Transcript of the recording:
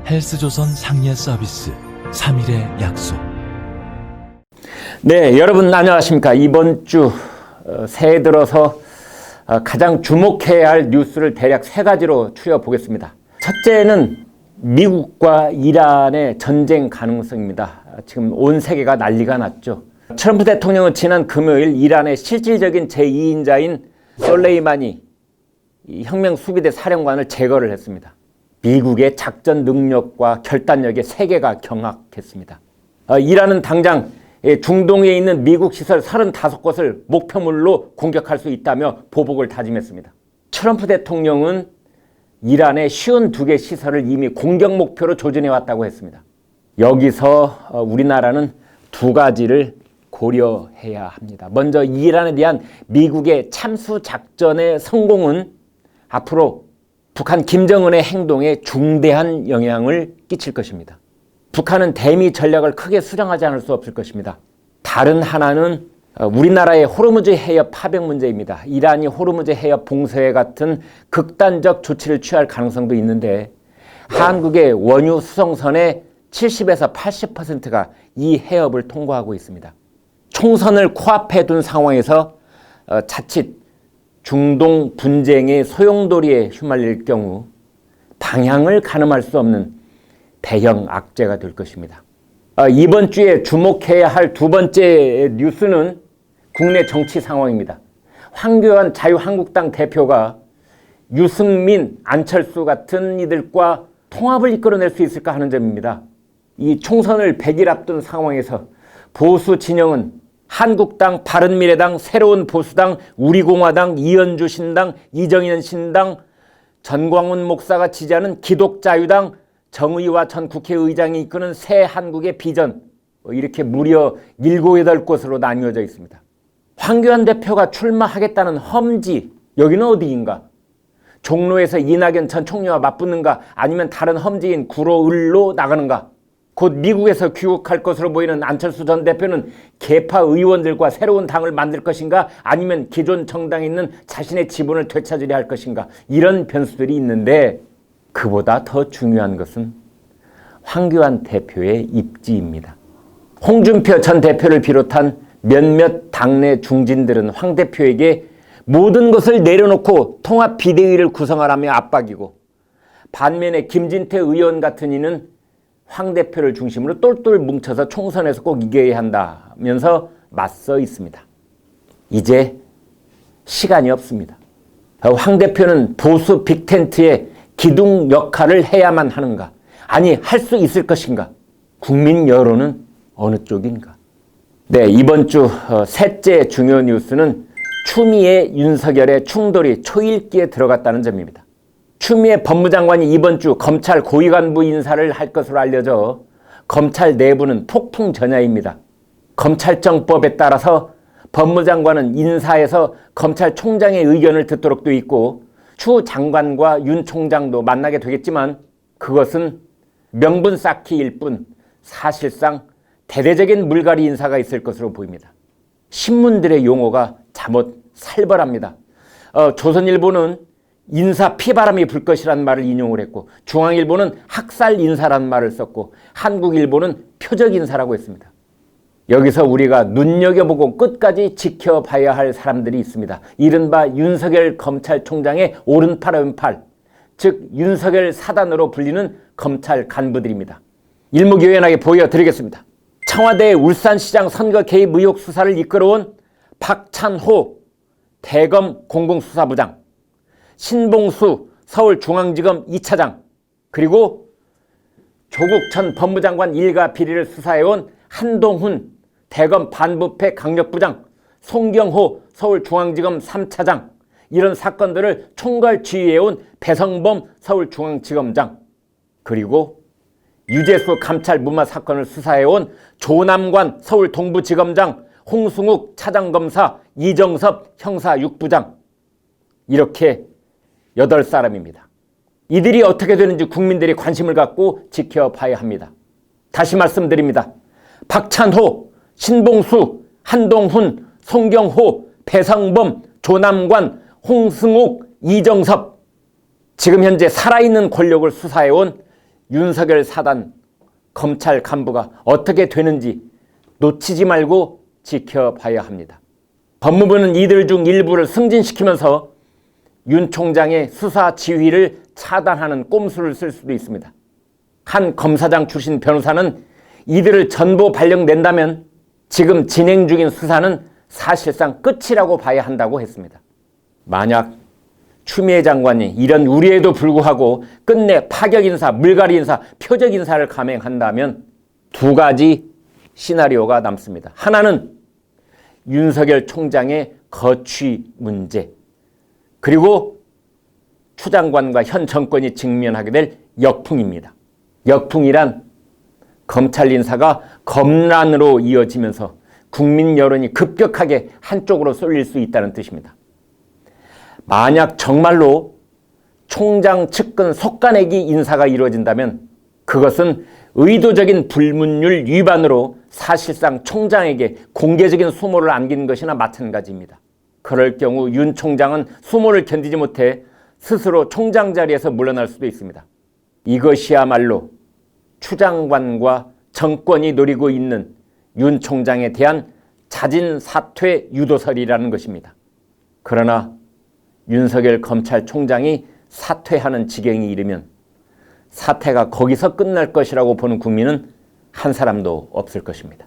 헬스조선 상예 서비스 3일의 약속. 네, 여러분 안녕하십니까. 이번 주 새해 들어서 가장 주목해야 할 뉴스를 대략 세 가지로 추려보겠습니다. 첫째는 미국과 이란의 전쟁 가능성입니다. 지금 온 세계가 난리가 났죠. 트럼프 대통령은 지난 금요일 이란의 실질적인 제2인자인 솔레이마니 혁명 수비대 사령관을 제거를 했습니다. 미국의 작전 능력과 결단력에 세계가 경악했습니다. 이란은 당장 중동에 있는 미국 시설 35곳을 목표물로 공격할 수 있다며 보복을 다짐했습니다. 트럼프 대통령은 이란의 52개 시설을 이미 공격 목표로 조준해왔다고 했습니다. 여기서 우리나라는 두 가지를 고려해야 합니다. 먼저 이란에 대한 미국의 참수 작전의 성공은 앞으로 북한 김정은의 행동에 중대한 영향을 끼칠 것입니다. 북한은 대미 전략을 크게 수정하지 않을 수 없을 것입니다. 다른 하나는 우리나라의 호르무즈 해협 파병 문제입니다. 이란이 호르무즈 해협 봉쇄 같은 극단적 조치를 취할 가능성도 있는데 한국의 원유 수송선의 70에서 80%가 이 해협을 통과하고 있습니다. 총선을 코앞에 둔 상황에서 자칫 중동 분쟁의 소용돌이에 휘말릴 경우 방향을 가늠할 수 없는 대형 악재가 될 것입니다. 이번 주에 주목해야 할 두 번째 뉴스는 국내 정치 상황입니다. 황교안 자유한국당 대표가 유승민, 안철수 같은 이들과 통합을 이끌어낼 수 있을까 하는 점입니다. 이 총선을 100일 앞둔 상황에서 보수 진영은 한국당, 바른미래당, 새로운 보수당, 우리공화당, 이현주 신당, 이정현 신당, 전광훈 목사가 지지하는 기독자유당, 정의와 전 국회의장이 이끄는 새 한국의 비전, 이렇게 무려 7, 8곳으로 나뉘어져 있습니다. 황교안 대표가 출마하겠다는 험지, 여기는 어디인가? 종로에서 이낙연 전 총리와 맞붙는가? 아니면 다른 험지인 구로을로 나가는가? 곧 미국에서 귀국할 것으로 보이는 안철수 전 대표는 계파 의원들과 새로운 당을 만들 것인가? 아니면 기존 정당에 있는 자신의 지분을 되찾으려 할 것인가? 이런 변수들이 있는데 그보다 더 중요한 것은 황교안 대표의 입지입니다. 홍준표 전 대표를 비롯한 몇몇 당내 중진들은 황 대표에게 모든 것을 내려놓고 통합 비대위를 구성하라며 압박이고, 반면에 김진태 의원 같은 이는 황 대표를 중심으로 똘똘 뭉쳐서 총선에서 꼭 이겨야 한다면서 맞서 있습니다. 이제 시간이 없습니다. 황 대표는 보수 빅텐트의 기둥 역할을 해야만 하는가? 아니, 할 수 있을 것인가? 국민 여론은 어느 쪽인가? 네, 이번 주 셋째 중요 뉴스는 추미애 윤석열의 충돌이 초읽기에 들어갔다는 점입니다. 추미애 법무장관이 이번 주 검찰 고위간부 인사를 할 것으로 알려져 검찰 내부는 폭풍 전야입니다. 검찰청법에 따라서 법무장관은 인사에서 검찰총장의 의견을 듣도록 돼 있고 추 장관과 윤 총장도 만나게 되겠지만 그것은 명분 쌓기일 뿐 사실상 대대적인 물갈이 인사가 있을 것으로 보입니다. 신문들의 용어가 잠옷 살벌합니다. 조선일보는 인사 피바람이 불 것이란 말을 인용을 했고, 중앙일보는 학살 인사란 말을 썼고, 한국일보는 표적 인사라고 했습니다. 여기서 우리가 눈여겨보고 끝까지 지켜봐야 할 사람들이 있습니다. 이른바 윤석열 검찰총장의 오른팔 왼팔, 즉 윤석열 사단으로 불리는 검찰 간부들입니다. 일목요연하게 보여드리겠습니다. 청와대 울산시장 선거 개입 의혹 수사를 이끌어온 박찬호 대검 공공수사부장, 신봉수 서울중앙지검 2차장, 그리고 조국 전 법무장관 일가 비리를 수사해온 한동훈 대검 반부패 강력부장, 송경호 서울중앙지검 3차장, 이런 사건들을 총괄 지휘해온 배성범 서울중앙지검장, 그리고 유재수 감찰 무마 사건을 수사해온 조남관 서울동부지검장, 홍승욱 차장검사, 이정섭 형사 6부장, 이렇게 8사람입니다. 이들이 어떻게 되는지 국민들이 관심을 갖고 지켜봐야 합니다. 다시 말씀드립니다. 박찬호, 신봉수, 한동훈, 송경호, 배성범, 조남관, 홍승욱, 이정섭, 지금 현재 살아있는 권력을 수사해온 윤석열 사단 검찰 간부가 어떻게 되는지 놓치지 말고 지켜봐야 합니다. 법무부는 이들 중 일부를 승진시키면서 윤 총장의 수사 지휘를 차단하는 꼼수를 쓸 수도 있습니다. 한 검사장 출신 변호사는 이들을 전부 발령낸다면 지금 진행 중인 수사는 사실상 끝이라고 봐야 한다고 했습니다. 만약 추미애 장관이 이런 우려에도 불구하고 끝내 파격 인사, 물갈이 인사, 표적 인사를 감행한다면 두 가지 시나리오가 남습니다. 하나는 윤석열 총장의 거취 문제, 그리고 추 장관과 현 정권이 직면하게 될 역풍입니다. 역풍이란 검찰 인사가 검란으로 이어지면서 국민 여론이 급격하게 한쪽으로 쏠릴 수 있다는 뜻입니다. 만약 정말로 총장 측근 속가내기 인사가 이루어진다면 그것은 의도적인 불문율 위반으로 사실상 총장에게 공개적인 수모를 안긴 것이나 마찬가지입니다. 그럴 경우 윤 총장은 수모를 견디지 못해 스스로 총장 자리에서 물러날 수도 있습니다. 이것이야말로 추 장관과 정권이 노리고 있는 윤 총장에 대한 자진 사퇴 유도설이라는 것입니다. 그러나 윤석열 검찰총장이 사퇴하는 지경이 이르면 사태가 거기서 끝날 것이라고 보는 국민은 한 사람도 없을 것입니다.